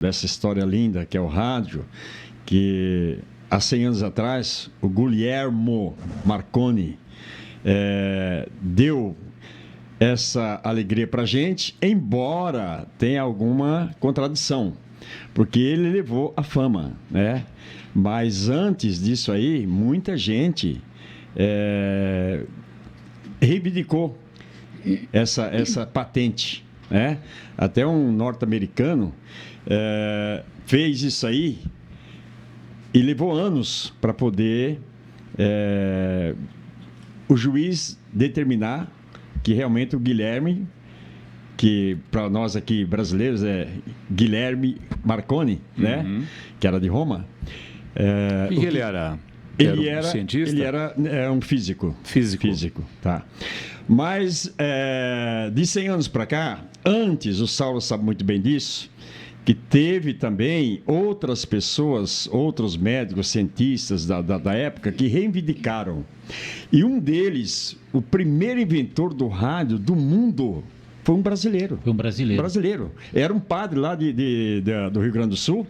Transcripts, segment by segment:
dessa história linda que é o rádio, que há 100 anos atrás o Guglielmo Marconi deu essa alegria para a gente, embora tenha alguma contradição, porque ele levou a fama, né? Mas antes disso aí, muita gente reivindicou essa patente, né? Até um norte-americano fez isso aí e levou anos para poder o juiz determinar que realmente o Guilherme, que para nós aqui brasileiros é Guilherme Marconi, né? Que era de Roma. E ele era? Ele era um cientista? Ele era um físico. Físico, tá. Mas de 100 anos para cá, antes, o Saulo sabe muito bem disso, que teve também outras pessoas, outros médicos, cientistas da época que reivindicaram. E um deles, o primeiro inventor do rádio do mundo, foi um brasileiro. Foi um brasileiro. Era um padre lá do Rio Grande do Sul.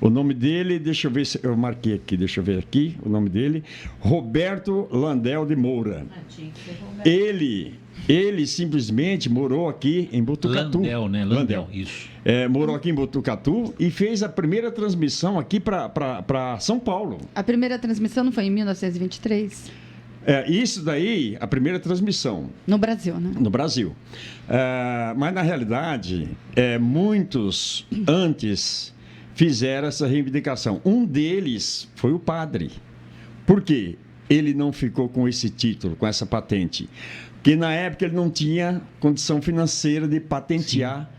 O nome dele, deixa eu ver se eu marquei aqui, o nome dele, Roberto Landel de Moura. Ele simplesmente morou aqui em Botucatu. Landel, né? Landel, isso. Morou aqui em Botucatu e fez a primeira transmissão aqui para São Paulo. A primeira transmissão não foi em 1923? Isso daí, a primeira transmissão. No Brasil, né? No Brasil. Mas, na realidade, muitos antes fizeram essa reivindicação. Um deles foi o padre. Por quê? Ele não ficou com esse título, com essa patente. Porque, na época, ele não tinha condição financeira de patentear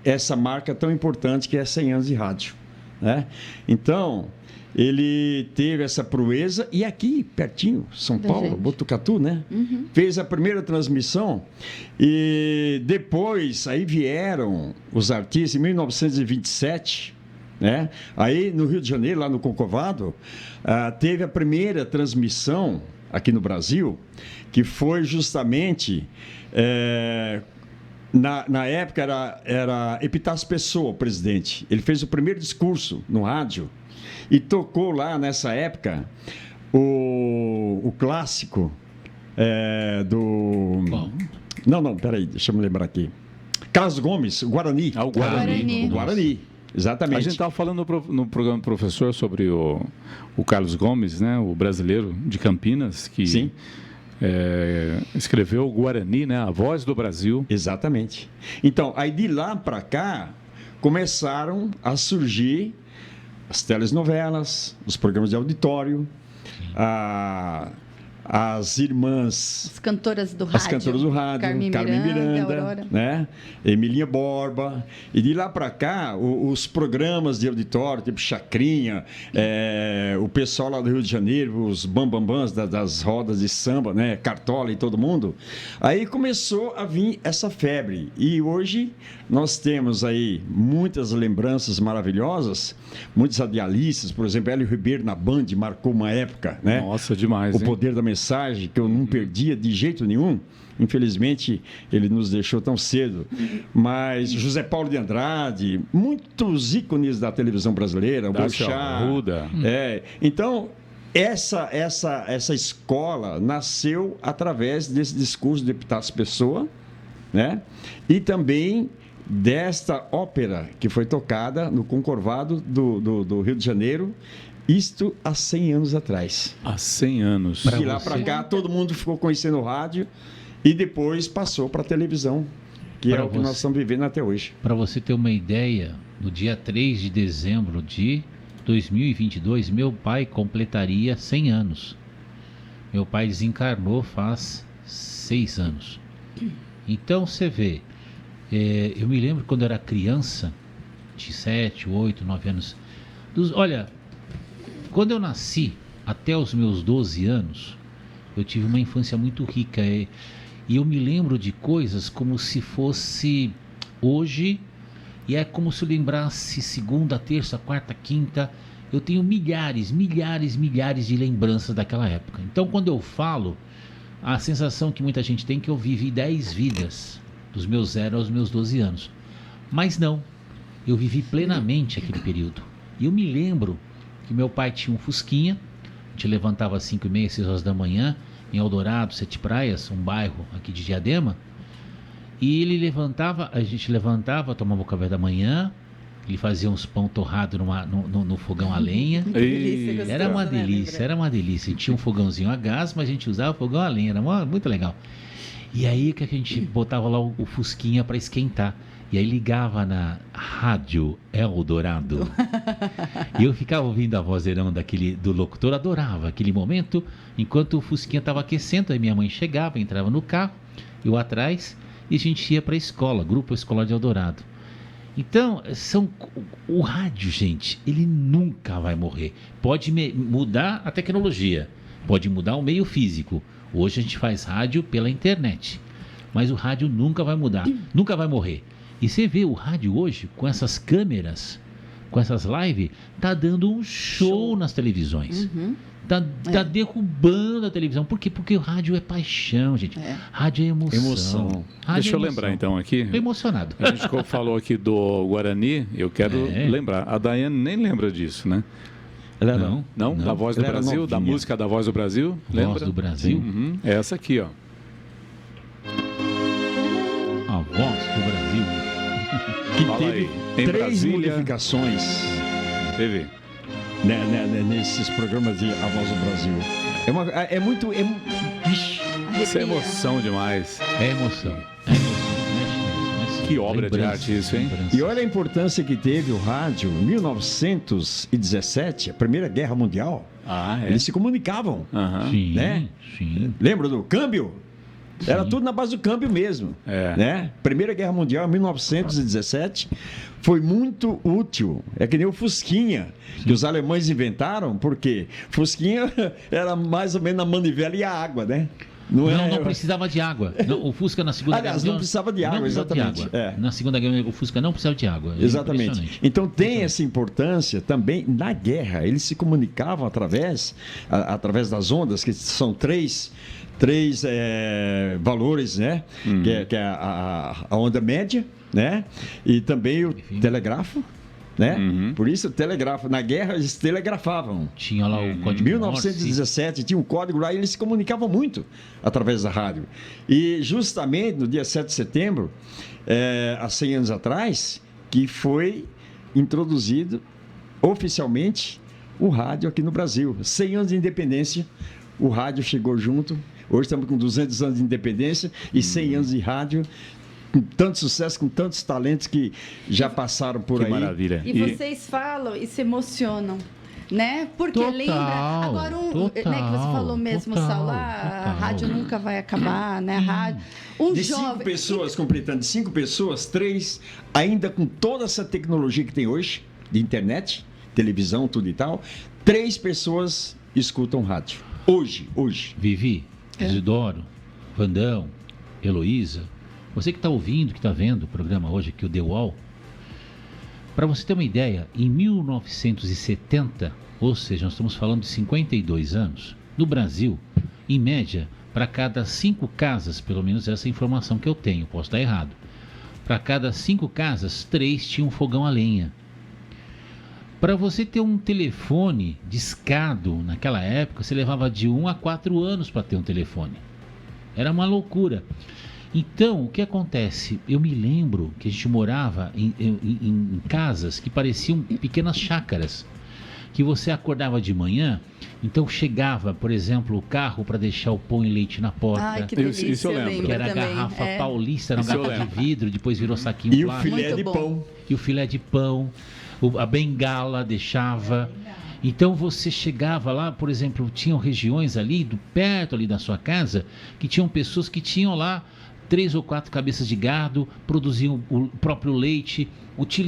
essa marca tão importante que é 100 anos de rádio, né? Então, ele teve essa proeza e aqui, pertinho, São Paulo, Botucatu, né? Fez a primeira transmissão e depois aí vieram os artistas em 1927, né? Aí no Rio de Janeiro, lá no Corcovado, teve a primeira transmissão aqui no Brasil, que foi justamente na época era Epitácio Pessoa, o presidente. Ele fez o primeiro discurso no rádio e tocou lá nessa época o clássico do... Bom. Não, peraí, deixa eu me lembrar aqui. Carlos Gomes, o Guarani. O Guarani. O Guarani, exatamente. A gente estava falando no programa do professor sobre o Carlos Gomes, né? O brasileiro de Campinas, que Sim. Escreveu o Guarani, né? A Voz do Brasil. Exatamente. Então, aí de lá para cá, começaram a surgir as telenovelas, os programas de auditório, as irmãs... As cantoras do rádio. Carmen Miranda, né? Emilinha Borba. E de lá para cá, os programas de auditório, tipo Chacrinha, o pessoal lá do Rio de Janeiro, os bambambãs das rodas de samba, né? Cartola e todo mundo. Aí começou a vir essa febre. E hoje nós temos aí muitas lembranças maravilhosas, muitos radialistas, por exemplo, Hélio Ribeiro na Band marcou uma época, né? Nossa, demais, O poder da mensagem, que eu não perdia de jeito nenhum. Infelizmente, ele nos deixou tão cedo. Mas José Paulo de Andrade, muitos ícones da televisão brasileira, o Dácio Boixá. Arruda. Então, essa escola nasceu através desse discurso de Epitácio Pessoa, né? E também desta ópera que foi tocada no Concorvado do Rio de Janeiro, isto há 100 anos atrás. Há 100 anos. De lá para cá, todo mundo ficou conhecendo o rádio e depois passou para a televisão, que é o que nós estamos vivendo até hoje. Para você ter uma ideia, no dia 3 de dezembro de 2022, meu pai completaria 100 anos. Meu pai desencarnou faz 6 anos. Então, você vê, eu me lembro quando eu era criança, de 7, 8, 9 anos. Olha, quando eu nasci, até os meus 12 anos, eu tive uma infância muito rica. E eu me lembro de coisas como se fosse hoje, e é como se eu lembrasse segunda, terça, quarta, quinta. Eu tenho milhares de lembranças daquela época. Então, quando eu falo, a sensação que muita gente tem é que eu vivi 10 vidas, dos meus 0 aos meus 12 anos. Mas não. Eu vivi plenamente aquele período. E eu me lembro que meu pai tinha um Fusquinha, a gente levantava às 5h30, 6 horas da manhã, em Eldorado, Sete Praias, um bairro aqui de Diadema, e ele levantava, a gente levantava, tomava o café da manhã, ele fazia uns pão torrado no fogão a lenha. Delícia, Era uma gostoso, né, delícia, lembra? era uma delícia. E tinha um fogãozinho a gás, mas a gente usava fogão a lenha, era muito legal. E aí que a gente botava lá o Fusquinha para esquentar. E aí ligava na Rádio Eldorado. E eu ficava ouvindo a vozeirão do locutor, adorava aquele momento, enquanto o Fusquinha estava aquecendo, aí minha mãe chegava, entrava no carro, eu atrás, e a gente ia para a escola, Grupo Escolar de Eldorado. Então, o rádio, gente, ele nunca vai morrer. Pode mudar a tecnologia, pode mudar o meio físico. Hoje a gente faz rádio pela internet, mas o rádio nunca vai mudar, nunca vai morrer. E você vê o rádio hoje, com essas câmeras, com essas lives, tá dando um show nas televisões. Tá derrubando a televisão. Por quê? Porque o rádio é paixão, gente. Rádio é emoção. Rádio Deixa eu lembrar então aqui. Estou emocionado. A gente falou aqui do Guarani, eu quero lembrar. A Daiane nem lembra disso, né? Ela Não? Da Voz do Ela era Brasil, da novinha. música da Voz do Brasil? Lembra? Voz do Brasil. Uhum. É essa aqui, ó. A Voz do Brasil. Que Fala teve aí. Em 3 Brasília. modificações Teve. nesses programas de A Voz do Brasil. Vixe, Isso é Arrepia. emoção demais. É emoção. Mexe. Que obra de arte isso, hein? E olha a importância que teve o rádio em 1917, a Primeira Guerra Mundial. Ah, é. Eles se comunicavam. Aham. Sim, Né? sim. Lembra do câmbio? Era tudo na base do câmbio mesmo. É. Né? Primeira Guerra Mundial, 1917, foi muito útil. É que nem o Fusquinha, que os alemães inventaram, porque Fusquinha era mais ou menos a manivela e a água, né? Não precisava de água. Não, o Fusca na Segunda Aliás, Guerra não precisava de água, exatamente. É. Na Segunda Guerra o Fusca não precisava de água. Exatamente. Impressionante. Então tem essa importância também na guerra. Eles se comunicavam através das ondas, que são três valores, né? Que é a onda média, né? E também o telegrafo, né? Por isso o telegrafo, na guerra eles telegrafavam. Tinha lá o Em código 1917 tinha um código lá e eles se comunicavam muito através da rádio. E justamente no dia 7 de setembro, há 100 anos atrás, que foi introduzido oficialmente o rádio aqui no Brasil. 100 anos de independência, o rádio chegou junto. Hoje estamos com 200 anos de independência e 100 anos de rádio, com tanto sucesso, com tantos talentos que já passaram por Que aí. maravilha. E vocês falam e se emocionam, né? Porque Total, lembra agora né, que você falou mesmo, total, Saulo, a rádio nunca vai acabar, né? A rádio. De 5 pessoas, completando 5 pessoas, 3 ainda com toda essa tecnologia que tem hoje, de internet, televisão, tudo e tal, 3 pessoas escutam rádio. Hoje. Vivi, Isidoro, Vandão, Heloísa, você que está ouvindo, que está vendo o programa hoje aqui, o The Wall, para você ter uma ideia, em 1970, ou seja, nós estamos falando de 52 anos, no Brasil, em média, para cada 5 casas, pelo menos essa é a informação que eu tenho, posso estar errado, para cada 5 casas, 3 tinham fogão a lenha. Para você ter um telefone discado naquela época, você levava de 1 a 4 anos para ter um telefone. Era uma loucura. Então, o que acontece? Eu me lembro que a gente morava em casas que pareciam pequenas chácaras, que você acordava de manhã, então chegava, por exemplo, o carro para deixar o pão e leite na porta. Ai, que delícia, Isso eu lembro. Que era também. garrafa paulista, era uma Isso eu garrafa de lembro. vidro, depois virou saquinho E o plástico. filé Muito de bom. pão. E o filé de pão, a bengala deixava. Então você chegava lá, por exemplo, tinham regiões ali, perto ali da sua casa, que tinham pessoas que tinham lá 3 ou 4 cabeças de gado, produziam o próprio leite, utilizavam